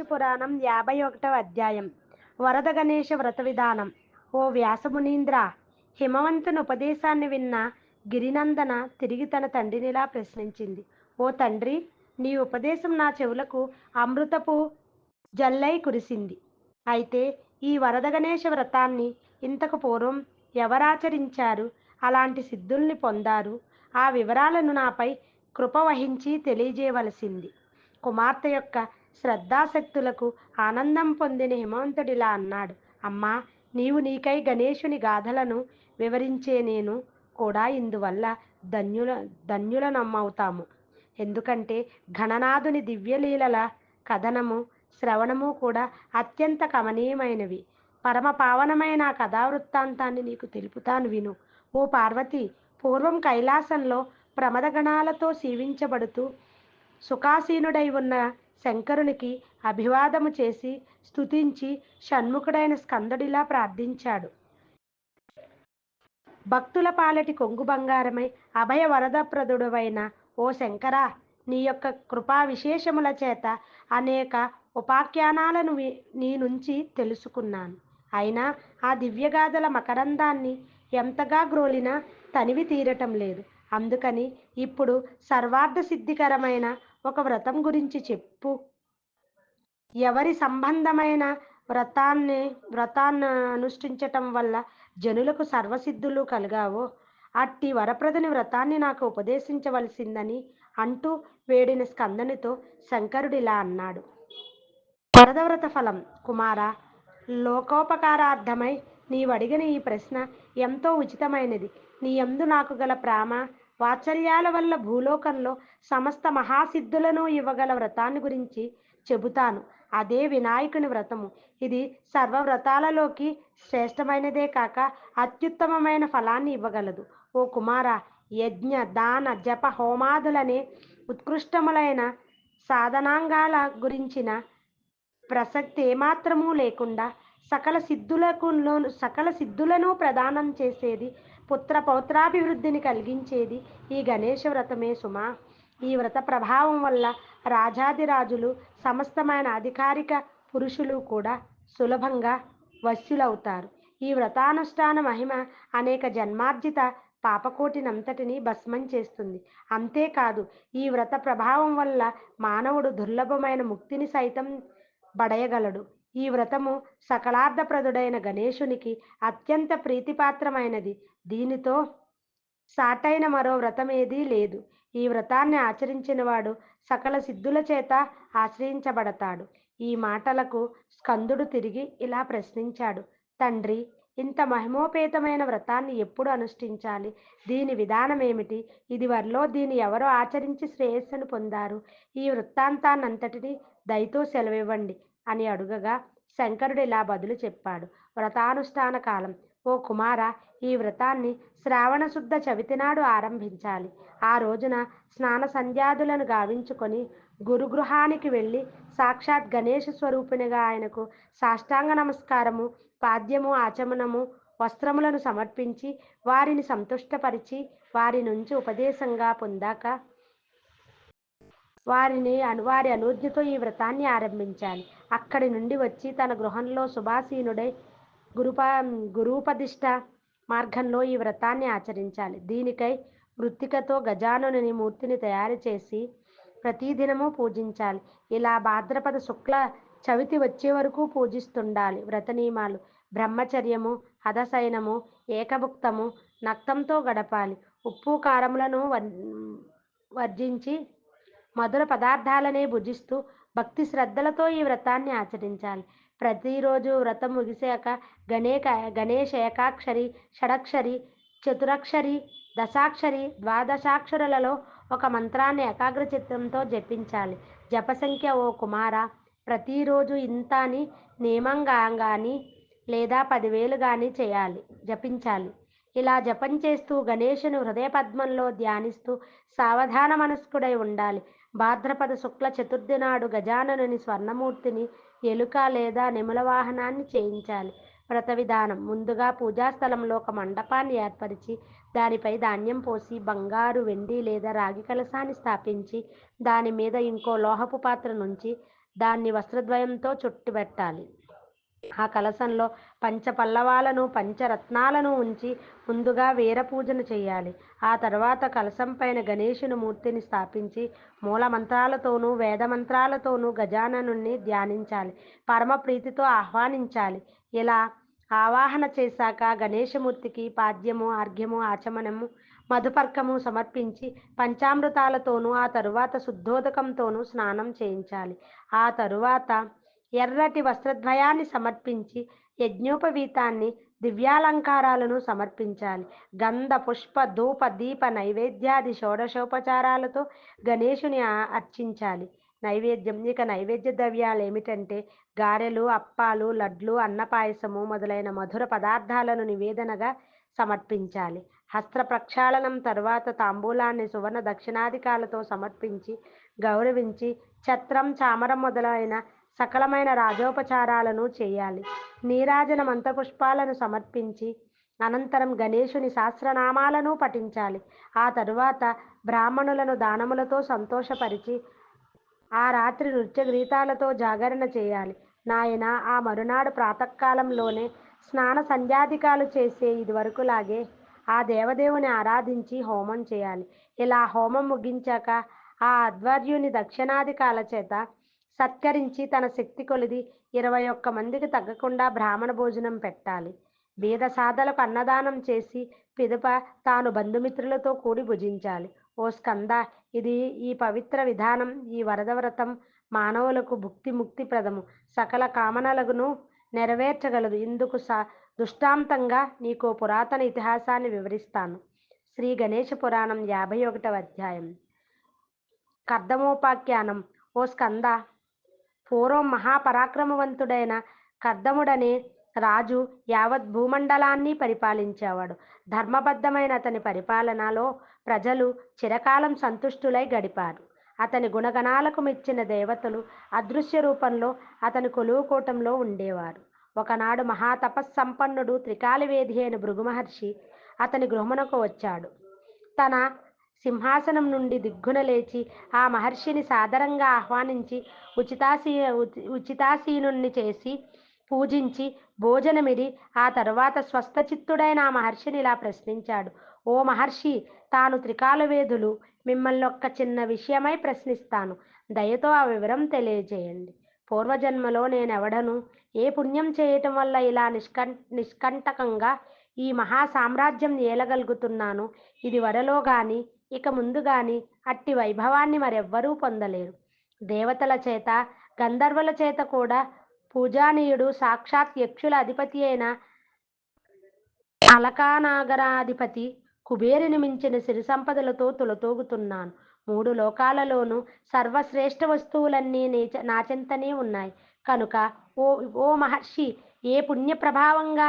పురాణం 51వ అధ్యాయం. వరద గణేశ వ్రత విధానం. ఓ వ్యాసమునీంద్ర, హిమవంతుని ఉపదేశాన్ని విన్న గిరినందన తిరిగి తన తండ్రినిలా ప్రశ్నించింది. ఓ తండ్రి, నీ ఉపదేశం నా చెవులకు అమృతపు జల్లై కురిసింది. అయితే ఈ వరద గణేశ వ్రతాన్ని ఇంతకు పూర్వం ఎవరాచరించారు, అలాంటి సిద్ధుల్ని పొందారు, ఆ వివరాలను నాపై కృప వహించి తెలియజేయవలసింది. కుమార్తె యొక్క శ్రద్ధాశక్తులకు ఆనందం పొందిన హిమవంతుడిలా అన్నాడు. అమ్మా, నీవు నీకై గణేశుని గాథలను వివరించే నేను కూడా ఇందువల్ల ధన్యులనమ్మవుతాము. ఎందుకంటే గణనాథుని దివ్యలీలల కథనము శ్రవణము కూడా అత్యంత కమనీయమైనవి. పరమ పావనమైన ఆ కథావృత్తాంతాన్ని నీకు తెలుపుతాను విను. ఓ పార్వతి, పూర్వం కైలాసంలో ప్రమదగణాలతో సేవించబడుతూ సుఖాసీనుడై ఉన్న శంకరునికి అభివాదము చేసి స్తుతించి షణ్ముఖుడైన స్కందుడిలా ప్రార్థించాడు. భక్తుల పాలటి కొంగు బంగారమై అభయ వరదప్రదుడవైన ఓ శంకరా, నీ యొక్క కృపా విశేషముల చేత అనేక ఉపాఖ్యానాలను నీ నుంచి తెలుసుకున్నాను. అయినా ఆ దివ్యగాథల మకరందాన్ని ఎంతగా గ్రోలినా తనివి తీరటం లేదు. అందుకని ఇప్పుడు సర్వార్థ సిద్ధికరమైన ఒక వ్రతం గురించి చెప్పు. ఎవరి సంబంధమైన వ్రతాన్ని అనుష్ఠించటం వల్ల జనులకు సర్వసిద్ధులు కలగావో అట్టి వరప్రదుని వ్రతాన్ని నాకు ఉపదేశించవలసిందని అంటూ వేడిన స్కందనితో శంకరుడిలా అన్నాడు. వరదవ్రత ఫలం. కుమార, లోకోపకారార్థమై నీవడిగిన ఈ ప్రశ్న ఎంతో ఉచితమైనది. నీ యందు నాకు గల ప్రేమ వాత్సల్యాల వల్ల భూలోకంలో సమస్త మహాసిద్ధులను ఇవ్వగల వ్రతాన్ని గురించి చెబుతాను. అదే వినాయకుని వ్రతము. ఇది సర్వవ్రతాలలోకి శ్రేష్టమైనదే కాక అత్యుత్తమమైన ఫలాన్ని ఇవ్వగలదు. ఓ కుమార, యజ్ఞ దాన జప హోమాదులనే ఉత్కృష్టములైన సాధనాంగాల గురించిన ప్రసక్తి ఏమాత్రమూ లేకుండా సకల సిద్ధులను ప్రదానం చేసేది, పుత్ర పౌత్రాభివృద్ధిని కలిగించేది ఈ గణేశ వ్రతమే సుమా. ఈ వ్రత ప్రభావం వల్ల రాజాదిరాజులు, సమస్తమైన అధికారిక పురుషులు కూడా సులభంగా వశ్యులవుతారు. ఈ వ్రతానుష్ఠాన మహిమ అనేక జన్మార్జిత పాపకోటినంతటిని భస్మం చేస్తుంది. అంతేకాదు, ఈ వ్రత ప్రభావం వల్ల మానవుడు దుర్లభమైన ముక్తిని సైతం బడయగలడు. ఈ వ్రతము సకలార్థప్రదుడైన గణేశునికి అత్యంత ప్రీతిపాత్రమైనది. దీనితో సాటైన మరో వ్రతమేదీ లేదు. ఈ వ్రతాన్ని ఆచరించినవాడు సకల సిద్ధుల చేత ఆశ్రయించబడతాడు. ఈ మాటలకు స్కందుడు తిరిగి ఇలా ప్రశ్నించాడు. తండ్రి, ఇంత మహిమోపేతమైన వ్రతాన్ని ఎప్పుడు అనుష్ఠించాలి? దీని విధానమేమిటి? ఇదివరలో దీన్ని ఎవరో ఆచరించి శ్రేయస్సును పొందారు? ఈ వృత్తాంతాన్నంతటినీ దయతో సెలవివ్వండి అని అడుగగా శంకరుడు ఇలా బదులు చెప్పాడు. వ్రతానుష్ఠాన కాలం. ఓ కుమార, ఈ వ్రతాన్ని శ్రావణ శుద్ధ చవితి నాడు ఆరంభించాలి. ఆ రోజున స్నాన సంధ్యాదులను గావించుకొని గురుగృహానికి వెళ్ళి సాక్షాత్ గణేశ స్వరూపిణిగా ఆయనకు సాష్టాంగ నమస్కారము, పాద్యము, ఆచమనము, వస్త్రములను సమర్పించి వారిని సంతుష్టపరిచి వారి నుంచి ఉపదేశంగా పొందాక వారి అనుజ్ఞతో ఈ వ్రతాన్ని ఆరంభించాలి. అక్కడి నుండి వచ్చి తన గృహంలో సుభాసీనుడై గురూపదిష్ట మార్గంలో ఈ వ్రతాన్ని ఆచరించాలి. దీనికై మృత్తికతో గజాననుని మూర్తిని తయారు చేసి ప్రతిదినము పూజించాలి. ఇలా భాద్రపద శుక్ల చవితి వచ్చే వరకు పూజిస్తుండాలి. వ్రత నియమాలు: బ్రహ్మచర్యము, హదశయనము, ఏకభుక్తము, నక్తంతో గడపాలి. ఉప్పు కారములను వర్జించి మధుర పదార్థాలనే భుజిస్తూ భక్తి శ్రద్ధలతో ఈ వ్రతాన్ని ఆచరించాలి. ప్రతిరోజు వ్రతం ముగిశాక గణేశ ఏకాక్షరి, షడక్షరి, చతురక్షరి, దశాక్షరి, ద్వాదశాక్షరులలో ఒక మంత్రాన్ని ఏకాగ్రచిత్తంతో జపించాలి. జపసంఖ్య. ఓ కుమార, ప్రతిరోజు ఇంత అని నియమంగా కానీ లేదా 10,000 కానీ జపించాలి. ఇలా జపం చేస్తూ గణేశుని హృదయ పద్మంలో ధ్యానిస్తూ సావధాన మనస్కుడై ఉండాలి. భాద్రపద శుక్ల చతుర్థి నాడు గజాననుని స్వర్ణమూర్తిని ఎలుక లేదా నెమల వాహనాన్ని చేయించాలి. వ్రత విధానం: ముందుగా పూజాస్థలంలో ఒక మండపాన్ని ఏర్పరిచి దానిపై ధాన్యం పోసి బంగారు, వెండి లేదా రాగి కలశాన్ని స్థాపించి దాని మీద ఇంకో లోహపు పాత్ర నుంచి దాన్ని వస్త్రద్వయంతో చుట్టుబెట్టాలి. ఆ కలశంలో పంచపల్లవాలను పంచరత్నాలను ఉంచి ముందుగా వీరపూజను చేయాలి. ఆ తర్వాత కలశం పైన గణేశుని మూర్తిని స్థాపించి మూల మంత్రాలతోనూ వేదమంత్రాలతోనూ గజాననుణ్ణి ధ్యానించాలి. పరమ ప్రీతితో ఆహ్వానించాలి. ఇలా ఆవాహన చేశాక గణేశమూర్తికి పాద్యము అర్ఘ్యము ఆచమనము మధుపర్కము సమర్పించి పంచామృతాలతోనూ ఆ తరువాత శుద్ధోదకంతోనూ స్నానం చేయించాలి. ఆ తరువాత ఎర్రటి వస్త్రద్వయాన్ని సమర్పించి యజ్ఞోపవీతాన్ని దివ్యాలంకారాలను సమర్పించాలి. గంధ పుష్ప ధూప దీప నైవేద్యాది షోడశోపచారాలతో గణేశుని అర్చించాలి. నైవేద్యం ఇక నైవేద్య ద్రవ్యాలు ఏమిటంటే గారెలు అప్పాలు లడ్లు అన్నపాయసము మొదలైన మధుర పదార్థాలను నివేదనగా సమర్పించాలి. హస్త ప్రక్షాళనం తర్వాత తాంబూలాన్ని సువర్ణ దక్షిణాధికాలతో సమర్పించి గౌరవించి ఛత్రం చామరం మొదలైన సకలమైన రాజోపచారాలను చేయాలి. నీరాజన మంత్రపుష్పాలను సమర్పించి అనంతరం గణేశుని సహస్రనామాలను పఠించాలి. ఆ తరువాత బ్రాహ్మణులను దానములతో సంతోషపరిచి ఆ రాత్రి నృత్య గీతాలతో జాగరణ చేయాలి. నాయన ఆ మరునాడు ప్రాతకాలంలోనే స్నాన సంధ్యాధికాలు చేసే ఇదివరకులాగే ఆ దేవదేవుని ఆరాధించి హోమం చేయాలి. ఇలా హోమం ముగించాక ఆ అధ్వర్యుని దక్షిణాధికాల చేత సత్కరించి తన శక్తి కొలిది 21 మందికి తగ్గకుండా బ్రాహ్మణ భోజనం పెట్టాలి. బీద సాధలకు అన్నదానం చేసి పిదప తాను బంధుమిత్రులతో కూడి భుజించాలి. ఓ స్కంద, ఇది ఈ పవిత్ర విధానం, ఈ వరదవ్రతం మానవులకు భుక్తి ముక్తి ప్రదము, సకల కామనలను నెరవేర్చగలదు. ఇందుకు దృష్టాంతంగా నీకో పురాతన ఇతిహాసాన్ని వివరిస్తాను. శ్రీ గణేశ పురాణం 51వ అధ్యాయం. కర్దమోపాఖ్యానం. ఓ స్కంద, పూర్వం మహాపరాక్రమవంతుడైన కర్దముడనే రాజు యావత్ భూమండలాన్ని పరిపాలించేవాడు. ధర్మబద్ధమైన అతని పరిపాలనలో ప్రజలు చిరకాలం సంతుష్టులై గడిపారు. అతని గుణగణాలకు మెచ్చిన దేవతలు అదృశ్య రూపంలో అతని కొలువుకోటంలో ఉండేవారు. ఒకనాడు మహాతపస్సంపన్నుడు త్రికాలవేది అయిన భృగు మహర్షి అతని గృహమునకు వచ్చాడు. తన సింహాసనం నుండి దిగ్గున లేచి ఆ మహర్షిని సాదరంగా ఆహ్వానించి ఉచితాసీనుణ్ణి చేసి పూజించి భోజనమిడి ఆ తరువాత స్వస్థచిత్తుడైన ఆ మహర్షిని ఇలా ప్రశ్నించాడు. ఓ మహర్షి, తాను త్రికాలవేదులు, మిమ్మల్ని ఒక్క చిన్న విషయమై ప్రశ్నిస్తాను. దయతో ఆ వివరం తెలియజేయండి. పూర్వజన్మలో నేనెవడను, ఏ పుణ్యం చేయటం వల్ల ఇలా నిష్కంటకంగా ఈ మహా సామ్రాజ్యం ఏలగలుగుతున్నాను. ఇది వరలో గాని ఇక ముందు గాని అట్టి వైభవాన్ని మరెవ్వరూ పొందలేరు. దేవతల చేత గంధర్వుల చేత కూడా పూజానీయుడు సాక్షాత్ యక్షుల అధిపతి అయిన అలకానాగరాధిపతి కుబేరుని మించిన సిరి సంపదలతో తులతూగుతున్నాను. 3 లోకాలలోనూ సర్వశ్రేష్ఠ వస్తువులన్నీ నా చెంతనే ఉన్నాయి. కనుక ఓ ఓ మహర్షి, ఏ పుణ్య ప్రభావంగా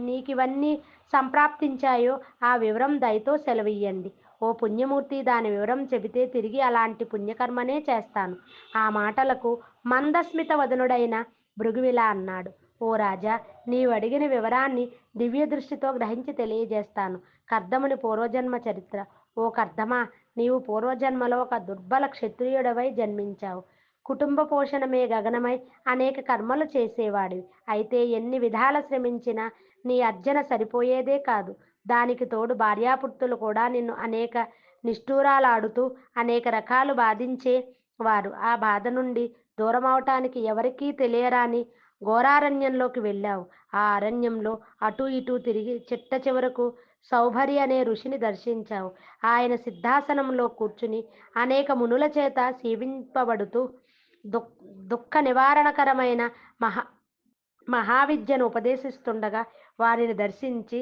నీకివన్నీ సంప్రాప్తించాయో ఆ వివరం దయతో సెలవియ్యండి. ఓ పుణ్యమూర్తి, దాని వివరం చెబితే తిరిగి అలాంటి పుణ్యకర్మనే చేస్తాను. ఆ మాటలకు మందస్మిత వదనుడైన భృగువిలా అన్నాడు. ఓ రాజా, నీవు అడిగిన వివరాన్ని దివ్య దృష్టితో గ్రహించి తెలియజేస్తాను. కర్దముని పూర్వజన్మ చరిత్ర. ఓ కర్దమా, నీవు పూర్వజన్మలో ఒక దుర్బల క్షత్రియుడవై జన్మించావు. కుటుంబ పోషణమే గగనమై అనేక కర్మలు చేసేవాడివి. అయితే ఎన్ని విధాల శ్రమించినా నీ అర్జన సరిపోయేదే కాదు. దానికి తోడు భార్యాపుత్రులు కూడా నిన్ను అనేక నిష్ఠూరాలాడుతూ అనేక రకాలు బాధించే వారు. ఆ బాధ నుండి దూరమవటానికి ఎవరికీ తెలియరాని ఘోరారణ్యంలోకి వెళ్ళావు. ఆ అరణ్యంలో అటూ ఇటూ తిరిగి చిట్ట చివరకు సౌభరి అనే ఋషిని దర్శించావు. ఆయన సిద్ధాసనంలో కూర్చుని అనేక మునుల చేత సేవింపబడుతూ దుఃఖ నివారణకరమైన మహావిద్యను ఉపదేశిస్తుండగా వారిని దర్శించి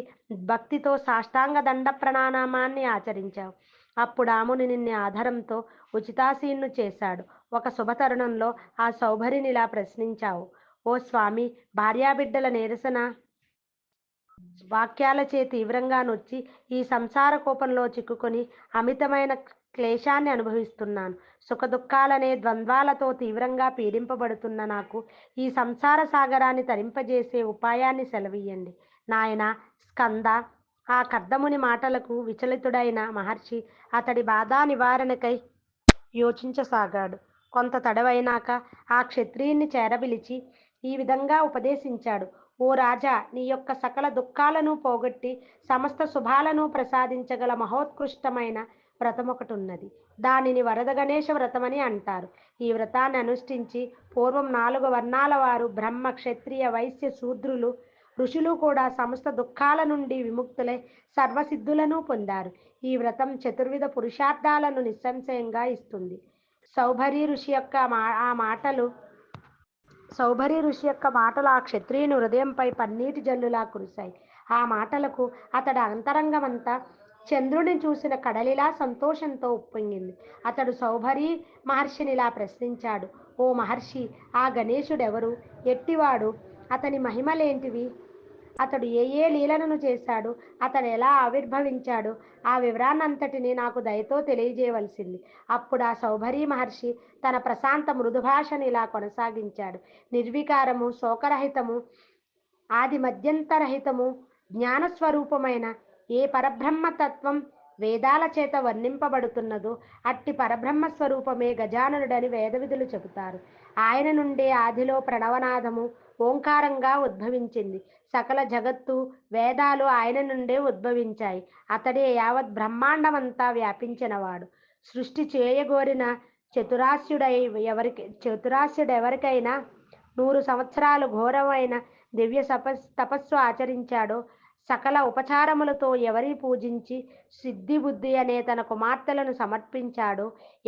భక్తితో సాష్టాంగ దండ ప్రణామాన్ని ఆచరించావు. అప్పుడు ఆముని నిన్ను ఆధారంతో ఉచితాసీన్ను చేశాడు. ఒక శుభతరుణంలో ఆ సౌభరిని ఇలా ప్రశ్నించావు. ఓ స్వామి, భార్యాబిడ్డల నిరసన వాక్యాలచే తీవ్రంగా నొచ్చి ఈ సంసార కోపంలో చిక్కుకొని అమితమైన క్లేశాన్ని అనుభవిస్తున్నాను. సుఖదుఖాలనే ద్వంద్వాలతో తీవ్రంగా పీడింపబడుతున్న నాకు ఈ సంసార సాగరాన్ని తరింపజేసే ఉపాయాన్ని సెలవీయండి. నాయన స్కంద. ఆ కర్దముని మాటలకు విచలితుడైన మహర్షి అతడి బాధా నివారణకై యోచించసాగాడు. కొంత తడవైనాక ఆ క్షత్రియుణ్ణి చేరబిలిచి ఈ విధంగా ఉపదేశించాడు. ఓ రాజా, నీ యొక్క సకల దుఃఖాలను పోగొట్టి సమస్త శుభాలను ప్రసాదించగల మహోత్కృష్టమైన వ్రతమొకటున్నది. దానిని వరద గణేశ వ్రతమని అంటారు. ఈ వ్రతాన్ని అనుష్ఠించి పూర్వం 4 వర్ణాల వారు బ్రహ్మ, క్షత్రియ, వైశ్య, శూద్రులు, ఋషులు కూడా సమస్త దుఃఖాల నుండి విముక్తులై సర్వసిద్ధులను పొందారు. ఈ వ్రతం చతుర్విధ పురుషార్థాలను నిస్సంశయంగా ఇస్తుంది. సౌభరి ఋషి యొక్క ఆ మాటలు సౌభరి ఋషి యొక్క మాటలు ఆ క్షత్రియుని హృదయంపై పన్నీటి జల్లులా కురిశాయి. ఆ మాటలకు అతడి అంతరంగమంతా చంద్రుని చూసిన కడలిలా సంతోషంతో ఉప్పొంగింది. అతడు సౌభరి మహర్షినిలా ప్రశ్నించాడు. ఓ మహర్షి, ఆ గణేశుడెవరు? ఎట్టివాడు? అతని మహిమలేంటివి? అతడు ఏ ఏ లీలలను చేశాడు? అతడు ఎలా ఆవిర్భవించాడు? ఆ వివరాన్నంతటినీ నాకు దయతో తెలియజేయవలసింది. అప్పుడు ఆ సౌభరీ మహర్షి తన ప్రశాంత మృదుభాషను ఇలా కొనసాగించాడు. నిర్వికారము, శోకరహితము, ఆది మధ్యంతరహితము, జ్ఞానస్వరూపమైన ఏ పరబ్రహ్మతత్వం వేదాల చేత వర్ణింపబడుతున్నదో అట్టి పరబ్రహ్మ స్వరూపమే గజాననుడని వేదవిధులు చెబుతారు. ఆయన నుండే ఆదిలో ప్రణవనాదము ఓంకారంగా ఉద్భవించింది. సకల జగత్తు, వేదాలు ఆయన నుండే ఉద్భవించాయి. అతడే యావత్ బ్రహ్మాండమంతా వ్యాపించినవాడు. సృష్టి చేయగోరిన చతురాస్యుడెవరికైనా 100 సంవత్సరాలు ఘోరమైన దివ్య తపస్సు ఆచరించాడో, సకల ఉపచారములతో ఎవరి పూజించి సిద్ధి బుద్ధి అనే తన కుమార్తెలను సమర్పించాడో,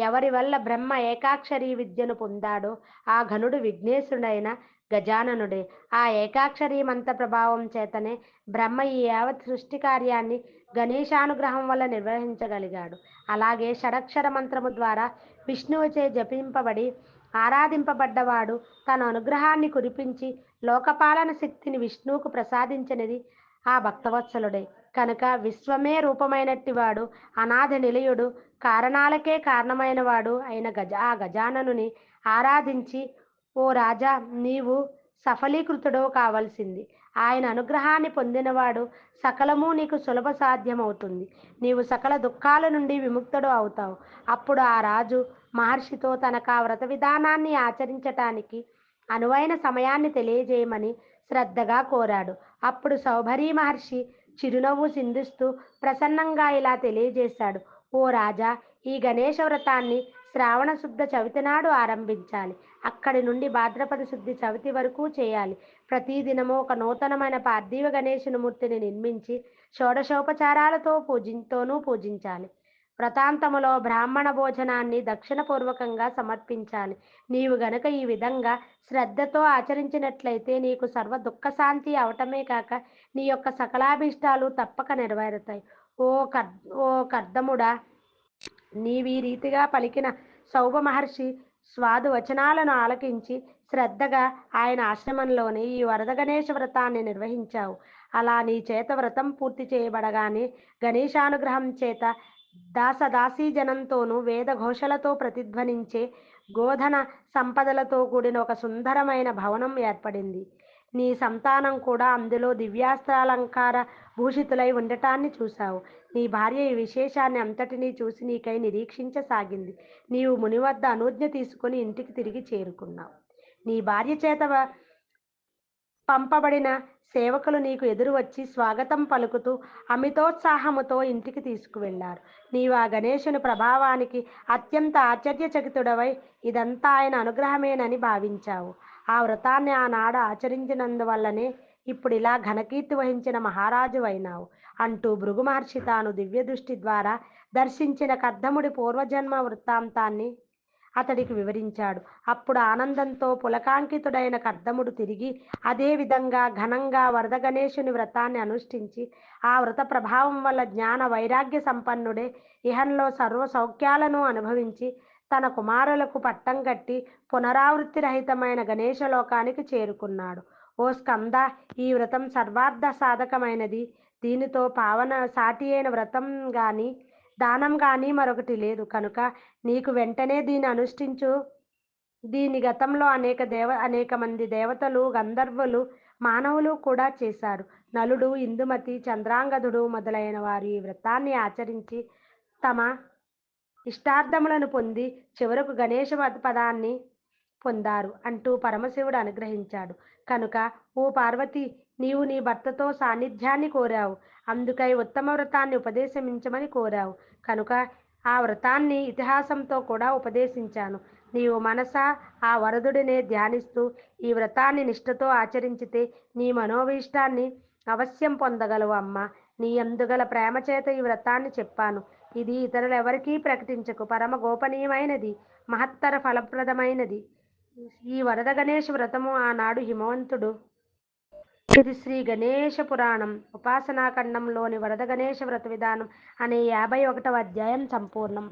ఎవరి వల్ల బ్రహ్మ ఏకాక్షరీ విద్యను పొందాడో ఆ ఘనుడు విఘ్నేశుడైన గజాననుడే. ఆ ఏకాక్షరీ మంత్ర ప్రభావం చేతనే బ్రహ్మ ఈ యావత్ సృష్టి కార్యాన్ని గణేశానుగ్రహం వల్ల నిర్వహించగలిగాడు. అలాగే షడక్షర మంత్రము ద్వారా విష్ణువుచే జపింపబడి ఆరాధింపబడ్డవాడు తన అనుగ్రహాన్ని కురిపించి లోకపాలన శక్తిని విష్ణువుకు ప్రసాదించినది ఆ భక్తవత్సలుడే. కనుక విశ్వమే రూపమైనట్టివాడు, అనాథ నిలయుడు, కారణాలకే కారణమైనవాడు అయిన ఆ గజాననుని ఆరాధించి ఓ రాజా, నీవు సఫలీకృతుడో కావలసింది. ఆయన అనుగ్రహాన్ని పొందినవాడు సకలము నీకు సులభ సాధ్యమవుతుంది. నీవు సకల దుఃఖాల నుండి విముక్తుడు అవుతావు. అప్పుడు ఆ రాజు మహర్షితో తనకు ఆ వ్రత విధానాన్ని ఆచరించటానికి అనువైన సమయాన్ని తెలియజేయమని శ్రద్ధగా కోరాడు. అప్పుడు సౌభరీ మహర్షి చిరునవ్వు సింధిస్తూ ప్రసన్నంగా ఇలా తెలియజేశాడు. ఓ రాజా, ఈ గణేశ వ్రతాన్ని శ్రావణ శుద్ధ చవితి నాడు ఆరంభించాలి. అక్కడి నుండి భాద్రపద శుద్ధి చవితి వరకు చేయాలి. ప్రతిదినము ఒక నూతనమైన పార్థివ గణేశుని మూర్తిని నిర్మించి షోడశోపచారాలతో పూజించాలి. వ్రతాంతములో బ్రాహ్మణ భోజనాన్ని దక్షిణపూర్వకంగా సమర్పించాలి. నీవు గనక ఈ విధంగా శ్రద్ధతో ఆచరించినట్లయితే నీకు సర్వ దుఃఖశాంతి అవటమే కాక నీ యొక్క సకలాభీష్టాలు తప్పక నెరవేరుతాయి. ఓ కర్ ఓ కర్దముడా, నీవీ రీతిగా పలికిన సౌభ మహర్షి స్వాదు వచనాలను ఆలకించి శ్రద్ధగా ఆయన ఆశ్రమంలోనే ఈ వరద గణేశ వ్రతాన్ని నిర్వహించావు. అలా నీ చేత వ్రతం పూర్తి చేయబడగానే గణేశానుగ్రహం చేత దాసదాసీ జనంతోనూ వేద ఘోషలతో ప్రతిధ్వనించే గోధన సంపదలతో కూడిన ఒక సుందరమైన భవనం ఏర్పడింది. నీ సంతానం కూడా అందులో దివ్యాస్త్రాలంకార భూషితులై ఉండటాన్ని చూశావు. నీ భార్య ఈ విశేషాన్ని అంతటినీ చూసి నీకై నిరీక్షించసాగింది. నీవు ముని వద్ద అనుజ్ఞ తీసుకుని ఇంటికి తిరిగి చేరుకున్నావు. నీ భార్య చేత పంపబడిన సేవకులు నీకు ఎదురు వచ్చి స్వాగతం పలుకుతూ అమితోత్సాహముతో ఇంటికి తీసుకువెళ్లారు. నీవు ఆ గణేశుని ప్రభావానికి అత్యంత ఆశ్చర్యచకితుడవై ఇదంతా ఆయన అనుగ్రహమేనని భావించావు. ఆ వ్రతాన్ని ఆనాడు ఆచరించినందువల్లనే ఇప్పుడు ఇలా ఘనకీర్తి వహించిన మహారాజు అయినావు అంటూ భృగు మహర్షి తాను దివ్య దృష్టి ద్వారా దర్శించిన కర్దముడి పూర్వజన్మ వృత్తాంతాన్ని అతడికి వివరించాడు. అప్పుడు ఆనందంతో పులకాంకితుడైన కర్దముడు తిరిగి అదే విధంగా ఘనంగా వరద గణేశుని వ్రతాన్ని అనుష్ఠించి ఆ వ్రత ప్రభావం వల్ల జ్ఞాన వైరాగ్య సంపన్నుడే ఇహంలో సర్వ సౌఖ్యాలను అనుభవించి తన కుమారులకు పట్టం కట్టి పునరావృత్తి రహితమైన గణేశలోకానికి చేరుకున్నాడు. ఓ స్కంద, ఈ వ్రతం సర్వార్థ సాధకమైనది. దీనితో పావన సాటి అయిన వ్రతం గాని దానం గాని మరొకటి లేదు. కనుక నీకు వెంటనే దీన్ని అనుష్ఠించు. దీని గతంలో అనేక మంది దేవతలు, గంధర్వులు, మానవులు కూడా చేశారు. నలుడు, ఇందుమతి, చంద్రాంగదుడు మొదలైన వారు ఈ వ్రతాన్ని ఆచరించి తమ ఇష్టార్థములను పొంది చివరకు గణేష పదాన్ని పొందారు అంటూ పరమశివుడు అనుగ్రహించాడు. కనుక ఓ పార్వతి, నీవు నీ భర్తతో సాన్నిధ్యాన్ని కోరావు. అందుకై ఉత్తమ వ్రతాన్ని ఉపదేశించమని కోరావు. కనుక ఆ వ్రతాన్ని ఇతిహాసంతో కూడా ఉపదేశించాను. నీవు మనసా ఆ వరదుడినే ధ్యానిస్తూ ఈ వ్రతాన్ని నిష్ఠతో ఆచరించితే నీ మనోభీష్టాన్ని అవశ్యం పొందగలవు అమ్మా. నీ అందుగల ప్రేమ చేత ఈ వ్రతాన్ని చెప్పాను. ఇది ఇతరులెవరికీ ప్రకటించకు. పరమ గోపనీయమైనది, మహత్తర ఫలప్రదమైనది ఈ వరద గణేష వ్రతము. ఆనాడు హిమవంతుడు. ఇది శ్రీ గణేష పురాణం ఉపాసనాఖండంలోని వరద గణేష వ్రత విధానం అనే 51వ అధ్యాయం సంపూర్ణం.